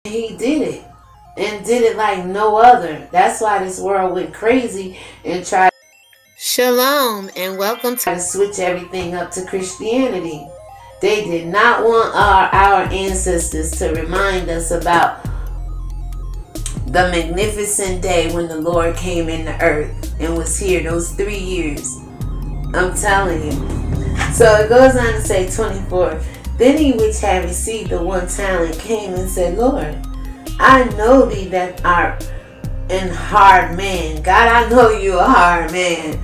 He did it. And did it like no other. That's why this world went crazy and tried. Shalom and welcome to switch everything up to Christianity. They did not want our ancestors to remind us about the magnificent day when the Lord came in the earth and was here those 3 years. I'm telling you. So it goes on to say 24. Then he which had received the 1 talent came and said, Lord, I know thee that art an hard man. God, I know you a hard man.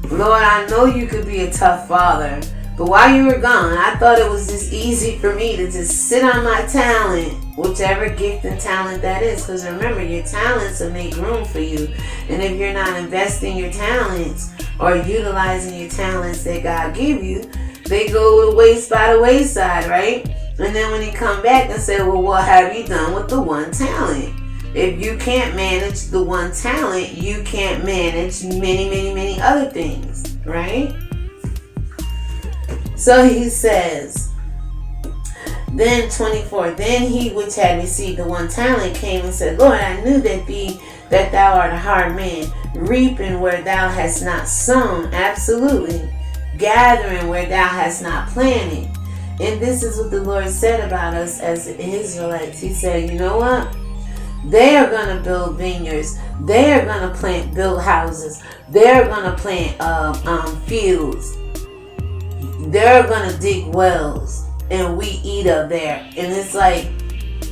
Lord, I know you could be a tough father. But while you were gone, I thought it was just easy for me to just sit on my talent, whichever gift and talent that is. Because remember, your talents will make room for you. And if you're not investing your talents or utilizing your talents that God give you, they go to waste by the wayside, right? And then when he come back and say, well, what have you done with the 1 talent? If you can't manage the 1 talent, you can't manage many other things, right? So he says, then 24, then he which had received the 1 talent came and said, Lord, I knew that thou art a hard man, reaping where thou hast not sown, absolutely, gathering where thou hast not planted. And this is what the Lord said about us as Israelites. He said, you know what? They are going to build vineyards. They are going to build houses. They're going to plant fields. They're going to dig wells. And we eat up there. And it's like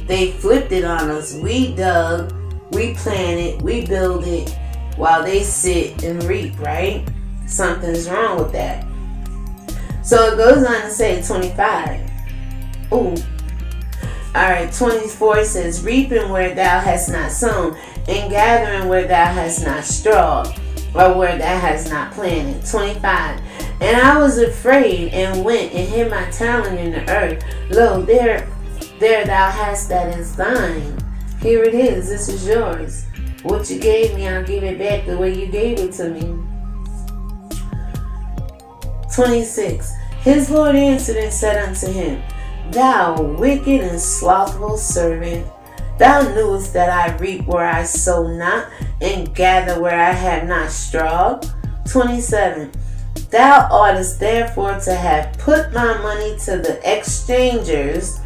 they flipped it on us. We dug, we planted, we build it while they sit and reap, right? Something's wrong with that. So it goes on to say 25. Ooh. Alright, 24 says, reaping where thou hast not sown, and gathering where thou hast not strawed, or where thou hast not planted. 25. And I was afraid, and went and hid my talent in the earth. Lo, there thou hast that is thine. Here it is, this is yours. What you gave me, I'll give it back the way you gave it to me. 26. His Lord answered and said unto him, Thou wicked and slothful servant, thou knewest that I reap where I sow not, and gather where I have not strawed. 27. Thou oughtest therefore to have put my money to the exchangers,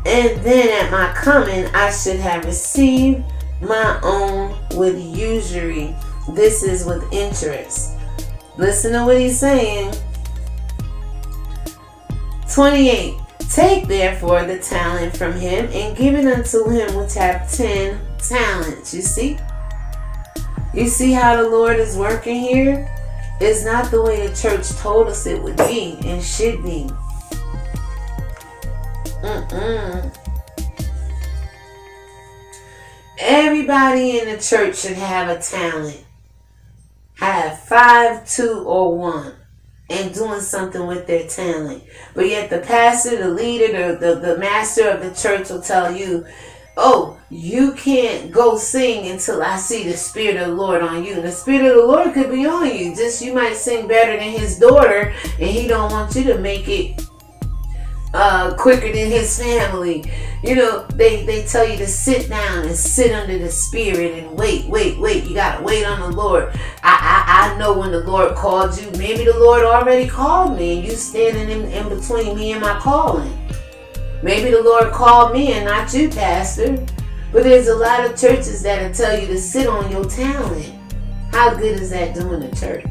and then at my coming I should have received my own with usury. This is with interest. Listen to what he's saying. 28. Take therefore the talent from him, and give it unto him which hath 10 talents. You see? You see how the Lord is working here? It's not the way the church told us it would be and should be. Everybody in the church should have a talent. Have 5, 2, or 1. And doing something with their talent. But yet the pastor, the leader, the master of the church will tell you, oh, you can't go sing until I see the Spirit of the Lord on you. And the Spirit of the Lord could be on you. Just you might sing better than his daughter, and he don't want you to make it quicker than his family. You know, they tell you to sit down and sit under the Spirit and wait. You got to wait on the Lord. I know when the Lord called you. Maybe the Lord already called me and you standing in between me and my calling. Maybe the Lord called me and not you, Pastor. But there's a lot of churches that'll tell you to sit on your talent. How good is that doing the church?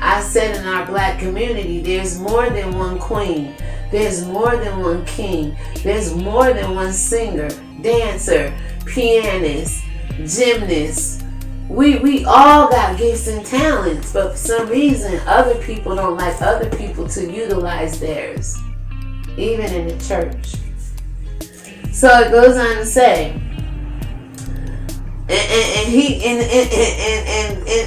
I said in our black community, there's more than one queen. There's more than one king. There's more than one singer, dancer, pianist, gymnast. We all got gifts and talents, but for some reason, other people don't like other people to utilize theirs, even in the church. So it goes on to say,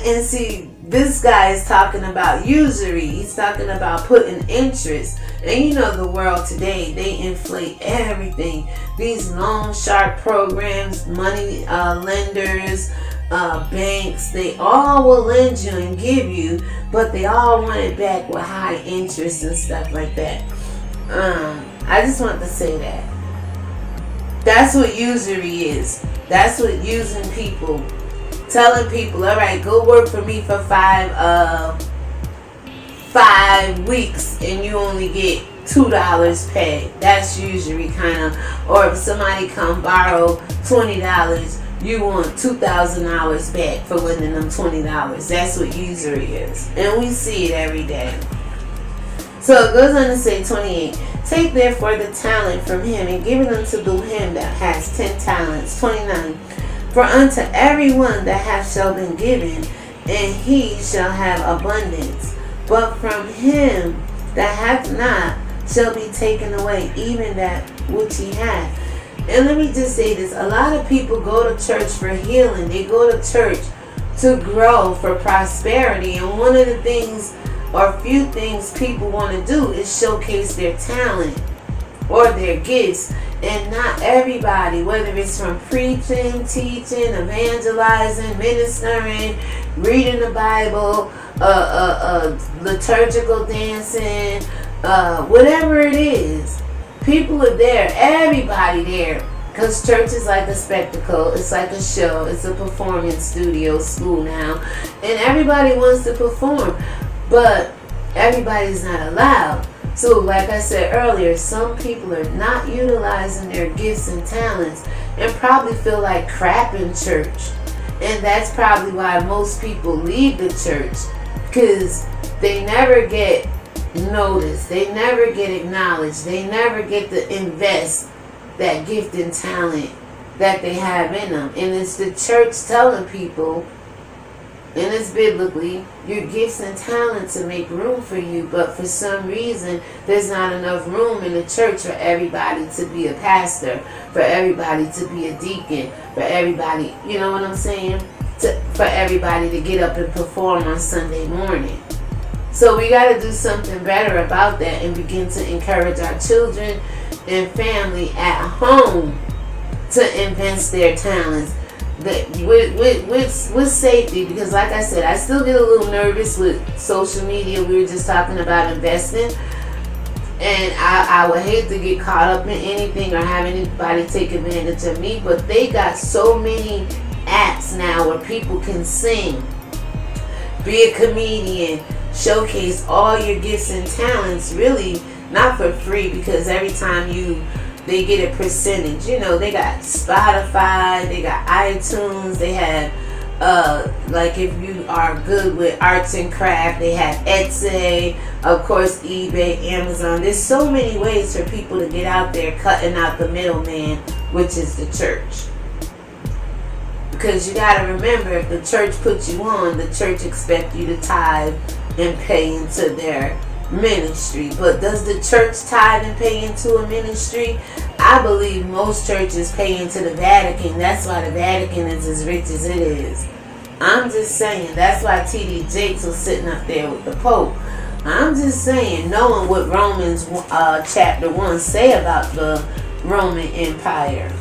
and see, this guy is talking about usury. He's talking about putting interest. And you know the world today, they inflate everything. These loan shark programs, money lenders, banks, they all will lend you and give you, but they all want it back with high interest and stuff like that. I just want to say that. That's what usury is. That's what using people. Telling people, all right, go work for me for 5 weeks and you only get $2 pay. That's usury kind of. Or if somebody come borrow $20, you want $2,000 back for lending them $20. That's what usury is. And we see it every day. So it goes on to say 28. Take therefore the talent from him and give it unto him that has 10 talents. 29. For unto everyone that hath shall be given, and he shall have abundance. But from him that hath not shall be taken away even that which he hath. And let me just say this. A lot of people go to church for healing. They go to church to grow, for prosperity. And one of the things, or few things people want to do, is showcase their talent or their gifts. And not everybody, whether it's from preaching, teaching, evangelizing, ministering, reading the Bible, liturgical dancing, whatever it is, people are there, everybody there. Because church is like a spectacle, it's like a show, it's a performance studio, school now. And everybody wants to perform, but everybody's not allowed. So like I said earlier, some people are not utilizing their gifts and talents and probably feel like crap in church. And that's probably why most people leave the church, because they never get noticed, they never get acknowledged, they never get to invest that gift and talent that they have in them. And it's the church telling people, and it's biblically, your gifts and talents to make room for you, but for some reason there's not enough room in the church for everybody to be a pastor, for everybody to be a deacon, for everybody, you know what I'm saying, for everybody to get up and perform on Sunday morning. So we got to do something better about that and begin to encourage our children and family at home to invest their talents with safety. Because like I said, I still get a little nervous with social media. We were just talking about investing, and I would hate to get caught up in anything or have anybody take advantage of me. But they got so many apps now where people can sing, be a comedian, showcase all your gifts and talents, really not for free, because every time they get a percentage. You know, they got Spotify, they got iTunes, they have like if you are good with arts and craft, they have Etsy, of course eBay, Amazon. There's so many ways for people to get out there, cutting out the middleman, which is the church. Because you got to remember, if the church puts you on, the church expects you to tithe and pay into their ministry. But does the church tithe and pay into a ministry? I believe most churches pay into the Vatican. That's why the Vatican is as rich as it is. I'm just saying. That's why T.D. Jakes was sitting up there with the Pope. I'm just saying, knowing what Romans chapter 1 say about the Roman Empire.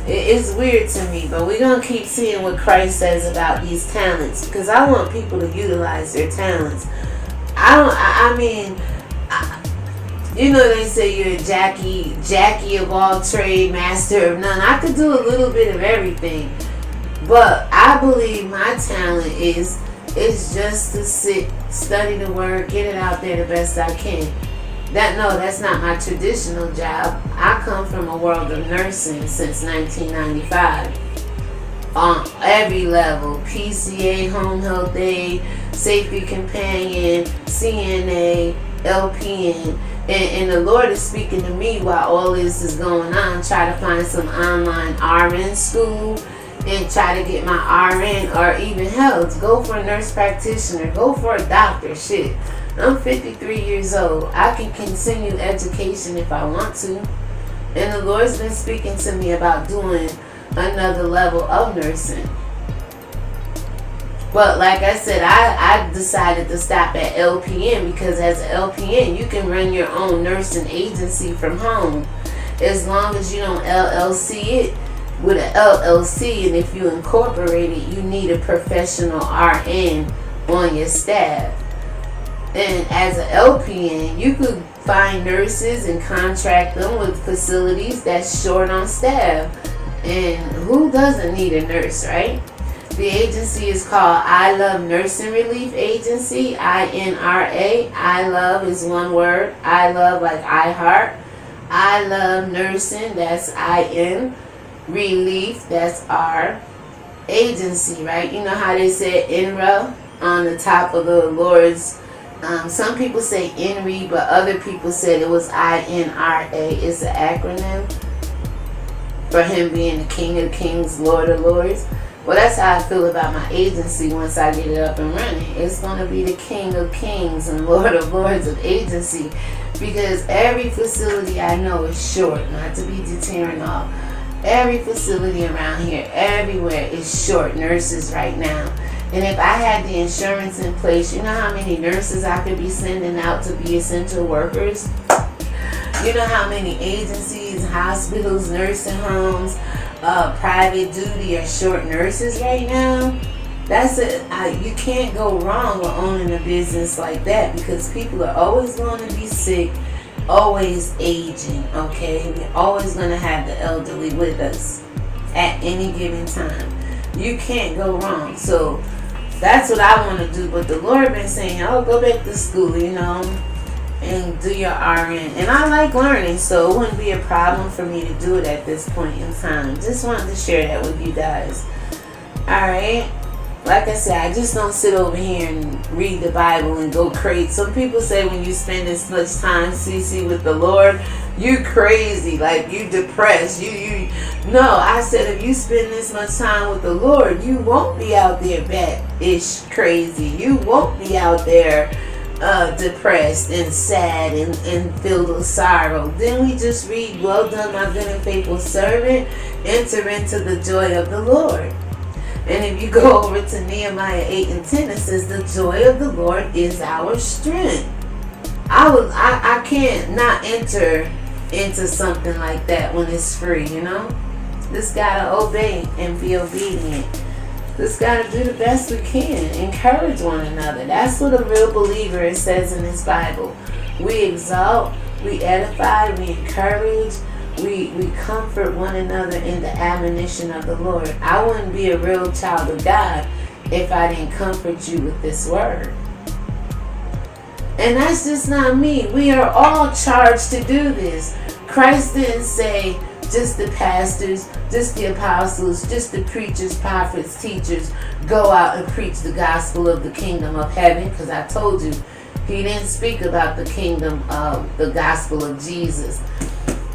It's weird to me, but we're going to keep seeing what Christ says about these talents, because I want people to utilize their talents. You know, they say you're a Jackie of all trade, master of none. I could do a little bit of everything, but I believe my talent is just to sit, study the word, get it out there the best I can. That's not my traditional job. I come from a world of nursing since 1995. On every level, PCA, home health aide, safety companion, CNA, LPN. And the Lord is speaking to me while all this is going on. Try to find some online RN school and try to get my RN, or even hell, go for a nurse practitioner, go for a doctor. Shit, I'm 53 years old. I can continue education if I want to. And the Lord's been speaking to me about doing another level of nursing. But like I said, I decided to stop at LPN, because as an LPN, you can run your own nursing agency from home, as long as you don't LLC it with an LLC. And if you incorporate it, you need a professional RN on your staff. And as an LPN, you could find nurses and contract them with facilities that's short on staff. And who doesn't need a nurse, right? The agency is called I Love Nursing Relief Agency, INRA. I love is one word. I love like I heart. I Love Nursing, that's IN. Relief, that's R. Agency, right? You know how they said INRA on the top of the Lord's. Some people say INRI, but other people said it was INRA. It's an acronym for him being the King of Kings, Lord of Lords. Well, that's how I feel about my agency once I get it up and running. It's going to be the King of Kings and Lord of Lords of agency, because every facility I know is short, not to be deterring off. Every facility around here, everywhere is short nurses right now. And if I had the insurance in place, you know how many nurses I could be sending out to be essential workers? You know how many agencies, hospitals, nursing homes, private duty are short nurses right now? That's it. You can't go wrong with owning a business like that, because people are always going to be sick, always aging, okay? We're always going to have the elderly with us at any given time. You can't go wrong. So that's what I want to do. But the Lord been saying, oh, go back to school, you know, and do your RN. And I like learning, so it wouldn't be a problem for me to do it at this point in time. Just wanted to share that with you guys. Alright. Like I said, I just don't sit over here and read the Bible and go crazy. Some people say when you spend this much time, CC, with the Lord, you crazy, like you depressed. No, I said if you spend this much time with the Lord, you won't be out there bat-ish crazy. You won't be out there depressed and sad and filled with sorrow. Then we just read, well done, my good and faithful servant, enter into the joy of the Lord. And if you go over to Nehemiah 8 and 10, it says the joy of the Lord is our strength. I can't not enter into something like that when it's free, you know. Just gotta obey and be obedient. Just gotta do the best we can. Encourage one another. That's what a real believer says in this Bible. We exalt, we edify, we encourage, we comfort one another in the admonition of the Lord. I wouldn't be a real child of God if I didn't comfort you with this word. And that's just not me. We are all charged to do this. Christ didn't say just the pastors, just the apostles, just the preachers, prophets, teachers go out and preach the gospel of the kingdom of heaven, because I told you he didn't speak about the kingdom of the gospel of Jesus.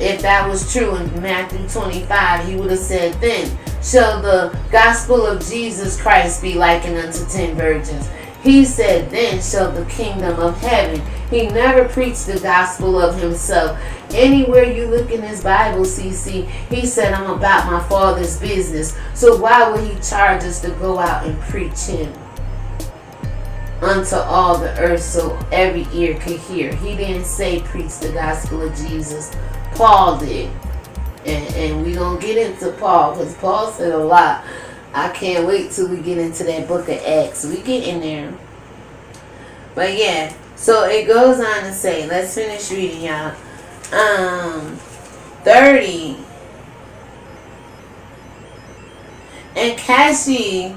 If that was true in Matthew 25, he would have said, then shall the gospel of Jesus Christ be likened unto 10 virgins. He said, then shall the kingdom of heaven. He never preached the gospel of himself. Anywhere you look in his Bible, CC, he said, I'm about my Father's business. So why would he charge us to go out and preach him unto all the earth so every ear could hear? He didn't say preach the gospel of Jesus. Paul did. And we're going to get into Paul, because Paul said a lot. I can't wait till we get into that book of Acts. We get in there. But yeah, so it goes on to say, let's finish reading, y'all. 30. And cast ye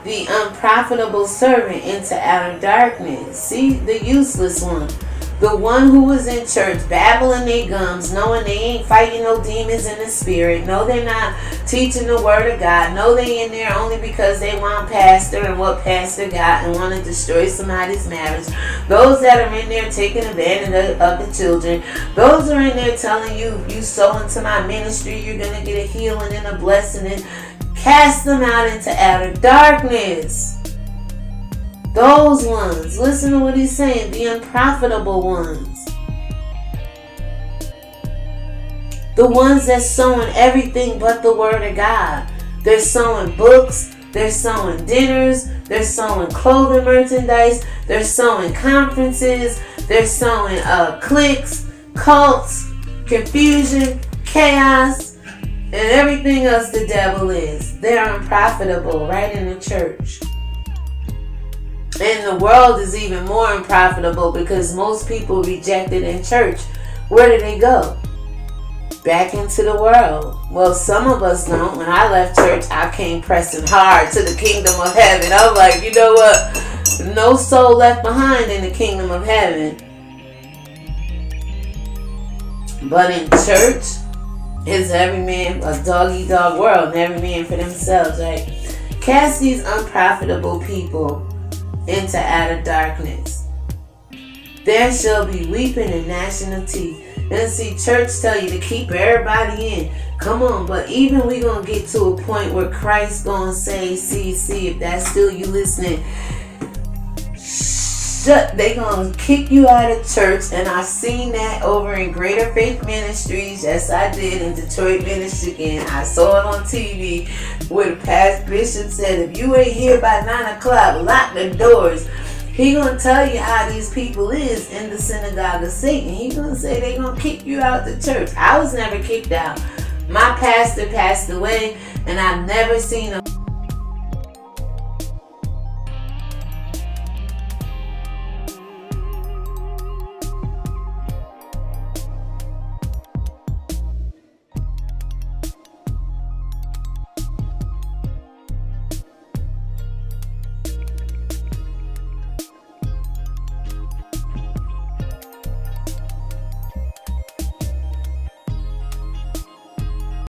the unprofitable servant into outer darkness. See, the useless one. The one who was in church babbling their gums, knowing they ain't fighting no demons in the spirit. No, they're not teaching the word of God. No, they in there only because they want pastor and what pastor got and want to destroy somebody's marriage. Those that are in there taking advantage of the children. Those are in there telling you, you sow into my ministry, you're going to get a healing and a blessing. And cast them out into outer darkness. Those ones, listen to what he's saying, the unprofitable ones. The ones that's sowing everything but the word of God. They're sowing books, they're sowing dinners, they're sowing clothing merchandise, they're sowing conferences, they're sowing cliques, cults, confusion, chaos, and everything else the devil is. They're unprofitable right in the church. And the world is even more unprofitable because most people rejected in church. Where do they go? Back into the world. Well, some of us don't. When I left church, I came pressing hard to the kingdom of heaven. I'm like, you know what? No soul left behind in the kingdom of heaven. But in church, it's every man a dog-eat-dog world, and every man for themselves, right? Cast these unprofitable people into outer darkness. There shall be weeping and gnashing of teeth. And see, church tell you to keep everybody in. Come on, but even we gonna get to a point where Christ gonna say, see, if that's still you listening, they gonna kick you out of church. And I've seen that over in Greater Faith Ministries. Yes, I did, in Detroit, Michigan. I saw it on TV where the past bishop said, if you ain't here by 9 o'clock, lock the doors. He gonna tell you how these people is in the synagogue of Satan. He gonna say they gonna kick you out the church. I was never kicked out. My pastor passed away, and I've never seen a